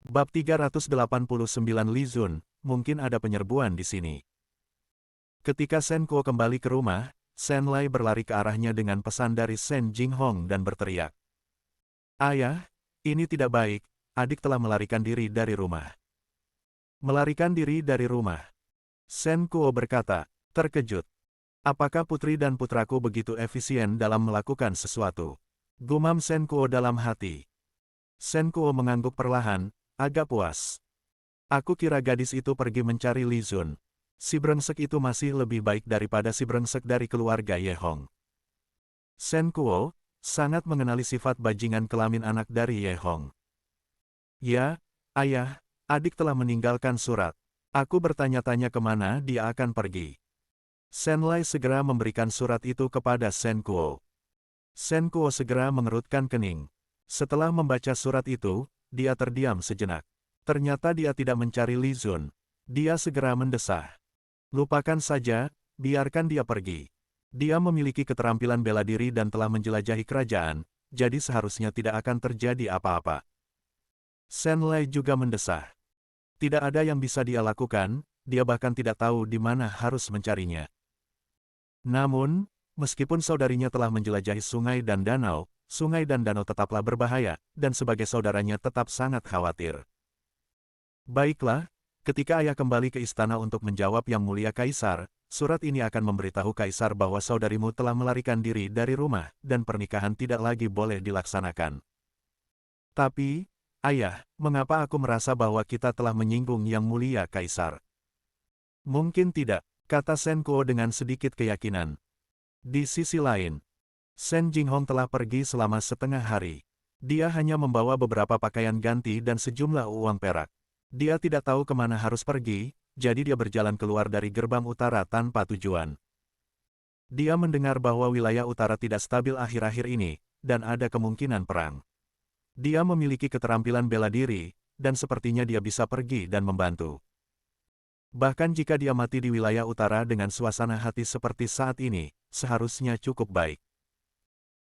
Bab 389 Li Zun, mungkin ada penyerbuan di sini. Ketika Shen Kuo kembali ke rumah, Shen Lai berlari ke arahnya dengan pesan dari Shen Jinghong dan berteriak. Ayah, ini tidak baik, adik telah melarikan diri dari rumah. Melarikan diri dari rumah. Shen Kuo berkata, terkejut. Apakah putri dan putraku begitu efisien dalam melakukan sesuatu? Gumam Shen Kuo dalam hati. Shen Kuo mengangguk perlahan, agak puas. Aku kira gadis itu pergi mencari Li Zun. Si brengsek itu masih lebih baik daripada si brengsek dari keluarga Ye Hong. Shen Kuo sangat mengenali sifat bajingan kelamin anak dari Ye Hong. Ya, ayah, adik telah meninggalkan surat. Aku bertanya-tanya kemana dia akan pergi. Shen Lai segera memberikan surat itu kepada Shen Kuo. Shen Kuo segera mengerutkan kening. Setelah membaca surat itu, dia terdiam sejenak. Ternyata dia tidak mencari Li Zun. Dia segera mendesah. Lupakan saja, biarkan dia pergi. Dia memiliki keterampilan bela diri dan telah menjelajahi kerajaan, jadi seharusnya tidak akan terjadi apa-apa. Shen Lai juga mendesah. Tidak ada yang bisa dia lakukan, dia bahkan tidak tahu di mana harus mencarinya. Namun, meskipun saudarinya telah menjelajahi sungai dan danau tetaplah berbahaya, dan sebagai saudaranya tetap sangat khawatir. Baiklah, ketika ayah kembali ke istana untuk menjawab Yang Mulia Kaisar, surat ini akan memberitahu Kaisar bahwa saudarimu telah melarikan diri dari rumah, dan pernikahan tidak lagi boleh dilaksanakan. Tapi, ayah, mengapa aku merasa bahwa kita telah menyinggung Yang Mulia Kaisar? Mungkin tidak, kata Shen Kuo dengan sedikit keyakinan. Di sisi lain, Shen Jinghong telah pergi selama setengah hari. Dia hanya membawa beberapa pakaian ganti dan sejumlah uang perak. Dia tidak tahu kemana harus pergi, jadi dia berjalan keluar dari gerbang utara tanpa tujuan. Dia mendengar bahwa wilayah utara tidak stabil akhir-akhir ini, dan ada kemungkinan perang. Dia memiliki keterampilan bela diri, dan sepertinya dia bisa pergi dan membantu. Bahkan jika dia mati di wilayah utara dengan suasana hati seperti saat ini, seharusnya cukup baik.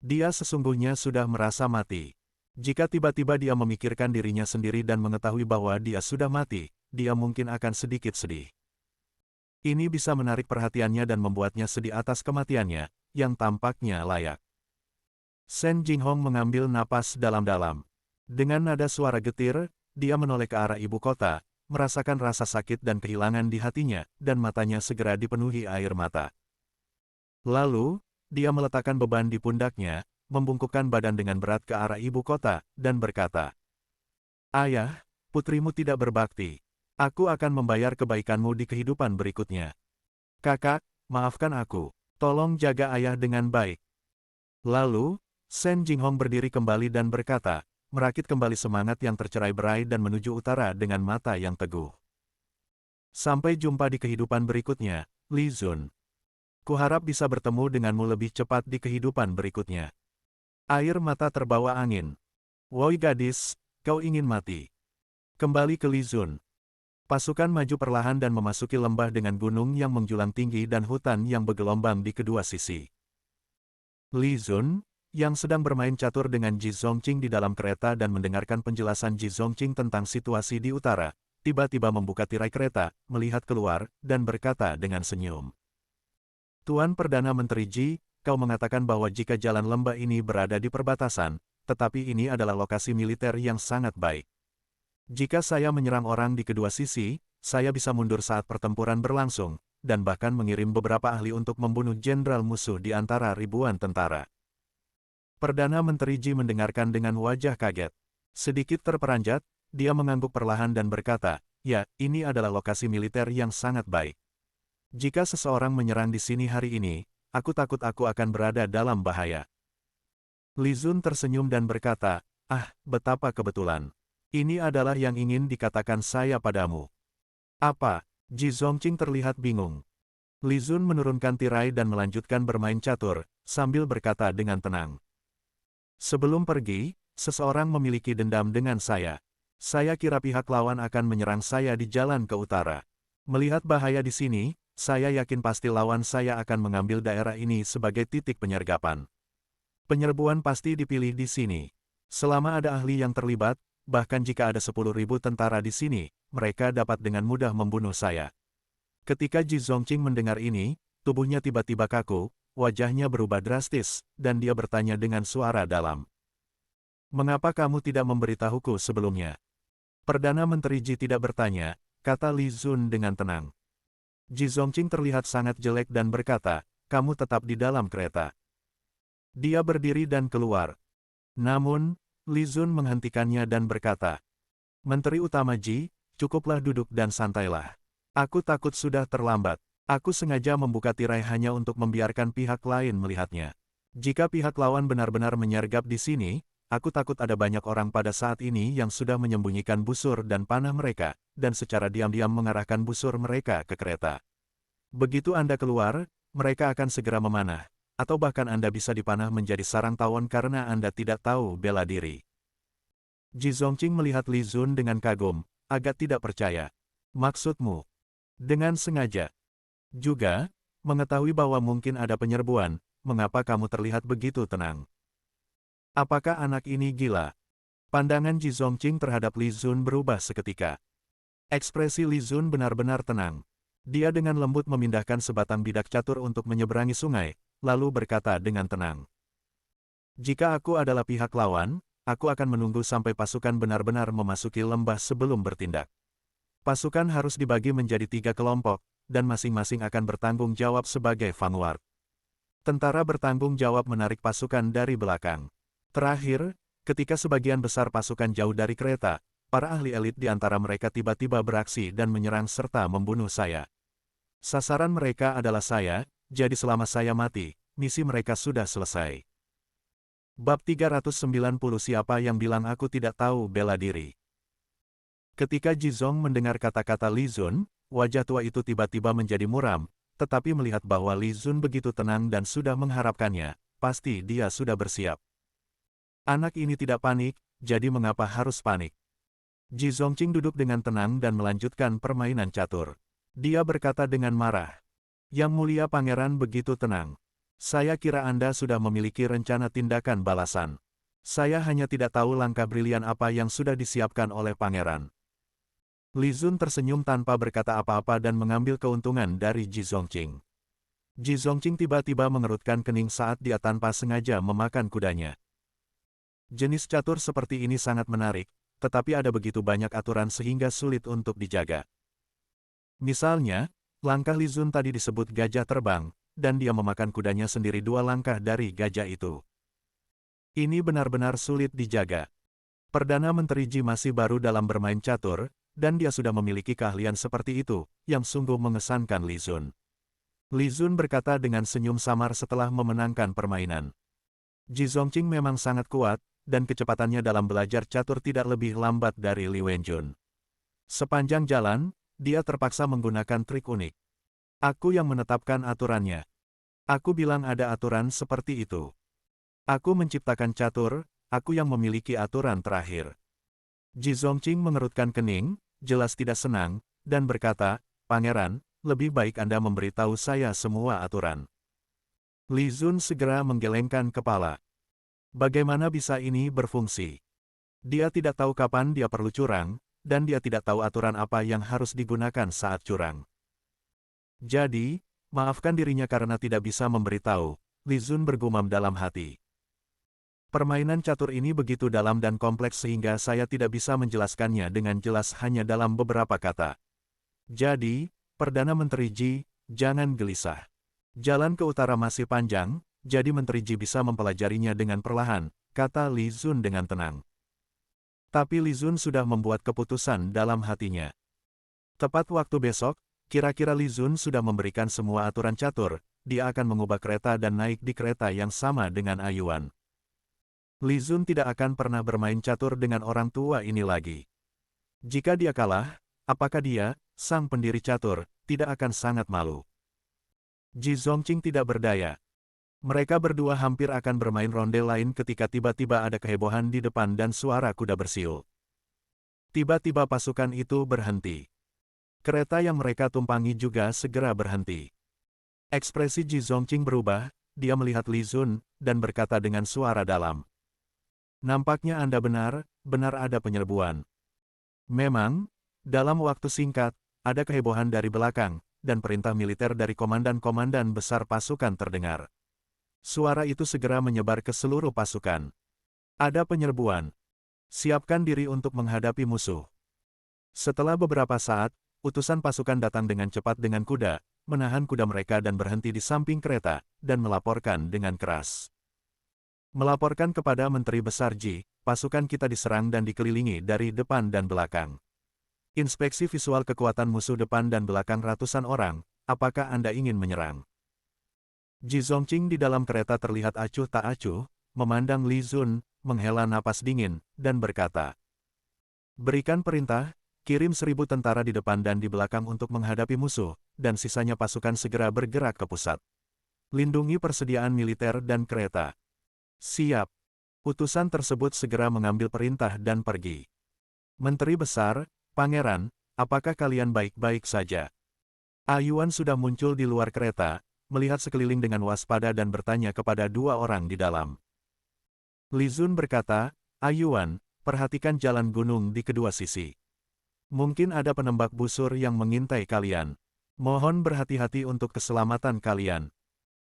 Dia sesungguhnya sudah merasa mati. Jika tiba-tiba dia memikirkan dirinya sendiri dan mengetahui bahwa dia sudah mati, dia mungkin akan sedikit sedih. Ini bisa menarik perhatiannya dan membuatnya sedih atas kematiannya, yang tampaknya layak. Shen Jinghong mengambil napas dalam-dalam. Dengan nada suara getir, dia menoleh ke arah ibu kota, merasakan rasa sakit dan kehilangan di hatinya, dan matanya segera dipenuhi air mata. Lalu, dia meletakkan beban di pundaknya, membungkukkan badan dengan berat ke arah ibu kota, dan berkata, Ayah, putrimu tidak berbakti. Aku akan membayar kebaikanmu di kehidupan berikutnya. Kakak, maafkan aku. Tolong jaga ayah dengan baik. Lalu, Shen Jinghong berdiri kembali dan berkata, merakit kembali semangat yang tercerai-berai dan menuju utara dengan mata yang teguh. Sampai jumpa di kehidupan berikutnya, Li Zun. Kuharap bisa bertemu denganmu lebih cepat di kehidupan berikutnya. Air mata terbawa angin. Woi gadis, kau ingin mati. Kembali ke Li Zun. Pasukan maju perlahan dan memasuki lembah dengan gunung yang menjulang tinggi dan hutan yang bergelombang di kedua sisi. Li Zun, yang sedang bermain catur dengan Ji Zongqing di dalam kereta dan mendengarkan penjelasan Ji Zongqing tentang situasi di utara, tiba-tiba membuka tirai kereta, melihat keluar, dan berkata dengan senyum. Tuan Perdana Menteri Ji, kau mengatakan bahwa jika jalan lembah ini berada di perbatasan, tetapi ini adalah lokasi militer yang sangat baik. Jika saya menyerang orang di kedua sisi, saya bisa mundur saat pertempuran berlangsung, dan bahkan mengirim beberapa ahli untuk membunuh jenderal musuh di antara ribuan tentara. Perdana Menteri Ji mendengarkan dengan wajah kaget. Sedikit terperanjat, dia mengangguk perlahan dan berkata, ya, ini adalah lokasi militer yang sangat baik. Jika seseorang menyerang di sini hari ini, aku takut aku akan berada dalam bahaya. Li Zun tersenyum dan berkata, betapa kebetulan. Ini adalah yang ingin dikatakan saya padamu. Apa? Ji Zongqing terlihat bingung. Li Zun menurunkan tirai dan melanjutkan bermain catur, sambil berkata dengan tenang. Sebelum pergi, seseorang memiliki dendam dengan saya. Saya kira pihak lawan akan menyerang saya di jalan ke utara. Melihat bahaya di sini, saya yakin pasti lawan saya akan mengambil daerah ini sebagai titik penyergapan. Penyerbuan pasti dipilih di sini. Selama ada ahli yang terlibat, bahkan jika ada 10.000 tentara di sini, mereka dapat dengan mudah membunuh saya. Ketika Ji Zongqing mendengar ini, tubuhnya tiba-tiba kaku, wajahnya berubah drastis, dan dia bertanya dengan suara dalam. Mengapa kamu tidak memberitahuku sebelumnya? Perdana Menteri Ji tidak bertanya, kata Li Zun dengan tenang. Ji Zongqing terlihat sangat jelek dan berkata, kamu tetap di dalam kereta. Dia berdiri dan keluar. Namun, Li Zun menghentikannya dan berkata, Menteri Utama Ji, cukuplah duduk dan santailah. Aku takut sudah terlambat. Aku sengaja membuka tirai hanya untuk membiarkan pihak lain melihatnya. Jika pihak lawan benar-benar menyergap di sini, aku takut ada banyak orang pada saat ini yang sudah menyembunyikan busur dan panah mereka, dan secara diam-diam mengarahkan busur mereka ke kereta. Begitu Anda keluar, mereka akan segera memanah, atau bahkan Anda bisa dipanah menjadi sarang tawon karena Anda tidak tahu bela diri. Ji Zongqing melihat Li Zun dengan kagum, agak tidak percaya. Maksudmu? Dengan sengaja. Juga, mengetahui bahwa mungkin ada penyerbuan, mengapa kamu terlihat begitu tenang? Apakah anak ini gila? Pandangan Ji Zongqing terhadap Li Zun berubah seketika. Ekspresi Li Zun benar-benar tenang. Dia dengan lembut memindahkan sebatang bidak catur untuk menyeberangi sungai, lalu berkata dengan tenang. Jika aku adalah pihak lawan, aku akan menunggu sampai pasukan benar-benar memasuki lembah sebelum bertindak. Pasukan harus dibagi menjadi 3 kelompok, dan masing-masing akan bertanggung jawab sebagai vanguard. Tentara bertanggung jawab menarik pasukan dari belakang. Terakhir, ketika sebagian besar pasukan jauh dari kereta, para ahli elit di antara mereka tiba-tiba beraksi dan menyerang serta membunuh saya. Sasaran mereka adalah saya, jadi selama saya mati, misi mereka sudah selesai. Bab 390 Siapa yang bilang aku tidak tahu bela diri? Ketika Ji Zong mendengar kata-kata Li Zun, wajah tua itu tiba-tiba menjadi muram, tetapi melihat bahwa Li Zun begitu tenang dan sudah mengharapkannya, pasti dia sudah bersiap. Anak ini tidak panik, jadi mengapa harus panik? Ji Zongqing duduk dengan tenang dan melanjutkan permainan catur. Dia berkata dengan marah. Yang mulia pangeran begitu tenang. Saya kira Anda sudah memiliki rencana tindakan balasan. Saya hanya tidak tahu langkah brilian apa yang sudah disiapkan oleh pangeran. Li Zun tersenyum tanpa berkata apa-apa dan mengambil keuntungan dari Ji Zongqing. Ji Zongqing tiba-tiba mengerutkan kening saat dia tanpa sengaja memakan kudanya. Jenis catur seperti ini sangat menarik, tetapi ada begitu banyak aturan sehingga sulit untuk dijaga. Misalnya, langkah Li Zun tadi disebut gajah terbang, dan dia memakan kudanya sendiri 2 langkah dari gajah itu. Ini benar-benar sulit dijaga. Perdana Menteri Ji masih baru dalam bermain catur, dan dia sudah memiliki keahlian seperti itu, yang sungguh mengesankan Li Zun. Li Zun berkata dengan senyum samar setelah memenangkan permainan. Ji Zongqing memang sangat kuat, dan kecepatannya dalam belajar catur tidak lebih lambat dari Li Wenjun. Sepanjang jalan, dia terpaksa menggunakan trik unik. Aku yang menetapkan aturannya. Aku bilang ada aturan seperti itu. Aku menciptakan catur, aku yang memiliki aturan terakhir. Ji Zongqing mengerutkan kening, jelas tidak senang, dan berkata, Pangeran, lebih baik Anda memberitahu saya semua aturan. Li Zun segera menggelengkan kepala. Bagaimana bisa ini berfungsi? Dia tidak tahu kapan dia perlu curang, dan dia tidak tahu aturan apa yang harus digunakan saat curang. Jadi, maafkan dirinya karena tidak bisa memberitahu, Li Zun bergumam dalam hati. Permainan catur ini begitu dalam dan kompleks sehingga saya tidak bisa menjelaskannya dengan jelas hanya dalam beberapa kata. Jadi, Perdana Menteri Ji, jangan gelisah. Jalan ke utara masih panjang, jadi Menteri Ji bisa mempelajarinya dengan perlahan, kata Li Zun dengan tenang. Tapi Li Zun sudah membuat keputusan dalam hatinya. Tepat waktu besok, kira-kira Li Zun sudah memberikan semua aturan catur, dia akan mengubah kereta dan naik di kereta yang sama dengan Ayuan. Li Zun tidak akan pernah bermain catur dengan orang tua ini lagi. Jika dia kalah, apakah dia, sang pendiri catur, tidak akan sangat malu? Ji Zongqing tidak berdaya. Mereka berdua hampir akan bermain ronde lain ketika tiba-tiba ada kehebohan di depan dan suara kuda bersiul. Tiba-tiba pasukan itu berhenti. Kereta yang mereka tumpangi juga segera berhenti. Ekspresi Ji Zongqing berubah, dia melihat Li Zun, dan berkata dengan suara dalam. Nampaknya Anda benar, benar ada penyerbuan. Memang, dalam waktu singkat, ada kehebohan dari belakang, dan perintah militer dari komandan-komandan besar pasukan terdengar. Suara itu segera menyebar ke seluruh pasukan. Ada penyerbuan. Siapkan diri untuk menghadapi musuh. Setelah beberapa saat, utusan pasukan datang dengan cepat dengan kuda, menahan kuda mereka dan berhenti di samping kereta, dan melaporkan dengan keras. Melaporkan kepada Menteri Besar Ji, pasukan kita diserang dan dikelilingi dari depan dan belakang. Inspeksi visual kekuatan musuh depan dan belakang ratusan orang, apakah Anda ingin menyerang? Ji Zongqing di dalam kereta terlihat acuh tak acuh, memandang Li Zun, menghela napas dingin, dan berkata, "Berikan perintah, kirim 1.000 tentara di depan dan di belakang untuk menghadapi musuh, dan sisanya pasukan segera bergerak ke pusat. Lindungi persediaan militer dan kereta." Siap. Utusan tersebut segera mengambil perintah dan pergi. Menteri Besar, Pangeran, apakah kalian baik-baik saja? Ayuan sudah muncul di luar kereta, melihat sekeliling dengan waspada dan bertanya kepada dua orang di dalam. Li Zun berkata, "Ayuan, perhatikan jalan gunung di kedua sisi. Mungkin ada penembak busur yang mengintai kalian. Mohon berhati-hati untuk keselamatan kalian."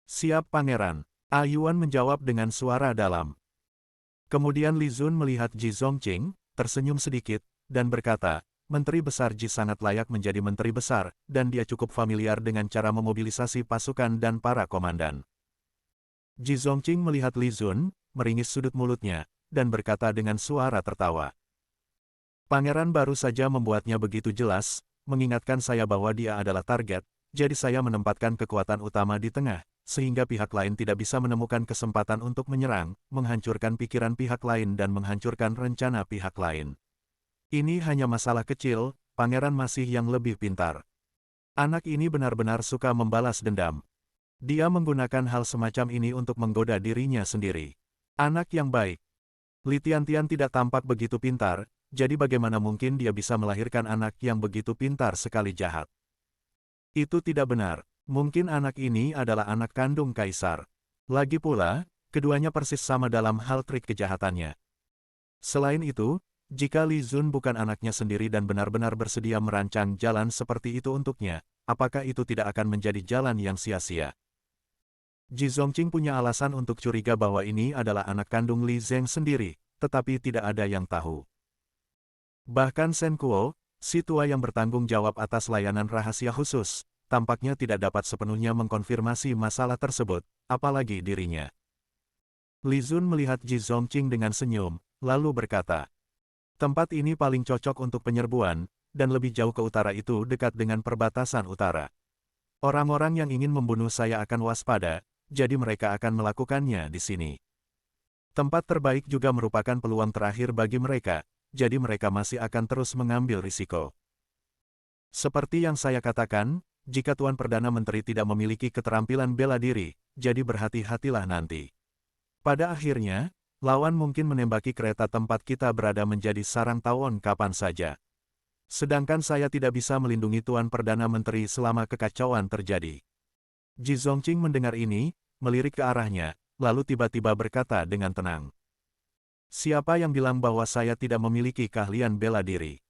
"Siap, Pangeran," Ayuan menjawab dengan suara dalam. Kemudian Li Zun melihat Ji Zongqing, tersenyum sedikit, dan berkata, "Menteri Besar Ji sangat layak menjadi menteri besar, dan dia cukup familiar dengan cara memobilisasi pasukan dan para komandan." Ji Zongqing melihat Li Zun, meringis sudut mulutnya, dan berkata dengan suara tertawa. "Pangeran baru saja membuatnya begitu jelas, mengingatkan saya bahwa dia adalah target, jadi saya menempatkan kekuatan utama di tengah, sehingga pihak lain tidak bisa menemukan kesempatan untuk menyerang, menghancurkan pikiran pihak lain dan menghancurkan rencana pihak lain. Ini hanya masalah kecil, Pangeran masih yang lebih pintar. Anak ini benar-benar suka membalas dendam. Dia menggunakan hal semacam ini untuk menggoda dirinya sendiri. Anak yang baik. Li Tiantian tidak tampak begitu pintar, jadi bagaimana mungkin dia bisa melahirkan anak yang begitu pintar sekali jahat? Itu tidak benar. Mungkin anak ini adalah anak kandung kaisar. Lagi pula, keduanya persis sama dalam hal trik kejahatannya. Selain itu, jika Li Zun bukan anaknya sendiri dan benar-benar bersedia merancang jalan seperti itu untuknya, apakah itu tidak akan menjadi jalan yang sia-sia? Ji Zongqing punya alasan untuk curiga bahwa ini adalah anak kandung Li Zeng sendiri, tetapi tidak ada yang tahu. Bahkan Shen Kuo, si tua yang bertanggung jawab atas layanan rahasia khusus, tampaknya tidak dapat sepenuhnya mengkonfirmasi masalah tersebut, apalagi dirinya. Li Zun melihat Ji Zongqing dengan senyum, lalu berkata, "Tempat ini paling cocok untuk penyerbuan, dan lebih jauh ke utara itu dekat dengan perbatasan utara. Orang-orang yang ingin membunuh saya akan waspada, jadi mereka akan melakukannya di sini. Tempat terbaik juga merupakan peluang terakhir bagi mereka, jadi mereka masih akan terus mengambil risiko. Seperti yang saya katakan, jika Tuan Perdana Menteri tidak memiliki keterampilan bela diri, jadi berhati-hatilah nanti. Pada akhirnya, lawan mungkin menembaki kereta tempat kita berada menjadi sarang tawon kapan saja. Sedangkan saya tidak bisa melindungi Tuan Perdana Menteri selama kekacauan terjadi." Ji Zongqing mendengar ini, melirik ke arahnya, lalu tiba-tiba berkata dengan tenang, "Siapa yang bilang bahwa saya tidak memiliki keahlian bela diri?